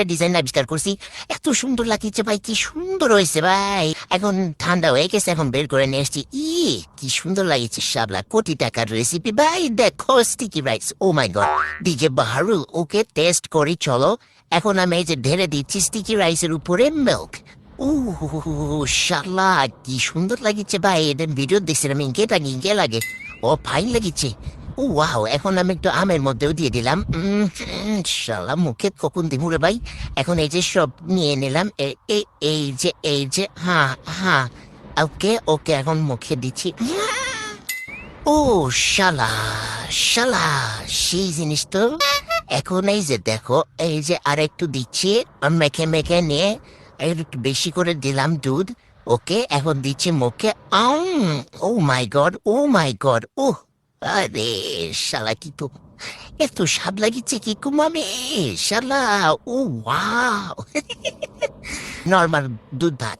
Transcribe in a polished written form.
একটা ডিজাইন আবিষ্কার করছি, এত সুন্দর লাগছে ভাই, কি সুন্দর হয়েছে ভাই। এখন ঠান্ডা হয়ে গেছে, এখন বের করে নিয়ে এসছি। কি সুন্দর লাগছে, শাবলা কোটি টাকার রেসিপি ভাই। দেখো স্টিকি রাইস, ও মাই গড। ডিজে বাহারুল, ওকে টেস্ট করি চলো। এখন আমি এই যে ঢেলে দিচ্ছি স্টিকি রাইসের উপরে মিল্ক। ও শালা, কি সুন্দর লাগিছে ভাই। এদের ভিডিও দেখছিলাম, ইঙ্কে লাগে। ও ফাইন লাগিছে। ও ওয়াও, এখন আমি একটু আমের মধ্যেও দিয়ে দিলাম। শালা মুখে কখন দিব রে ভাই। এখন এই যে সব নিয়ে নিলাম, এই যে হ্যাঁ হ্যাঁ, ওকে ওকে, এখন মুখে দিচ্ছি। ও শালা, শালা সেই জিনিস তো। এখন এই যে দেখো, এই যে আর একটু দিচ্ছি, মেখে মেখে নিয়ে একটু বেশি করে দিলাম দুধ। ওকে, এখন দিচ্ছি মুখে। ও মাই গড, ও মাই গড, ও আরে শালা, কি তো এত স্বাদ লাগিচ্ছে, কি কুমামে শালা। ও ওয়াও। নর্মাল দুধ ভাত।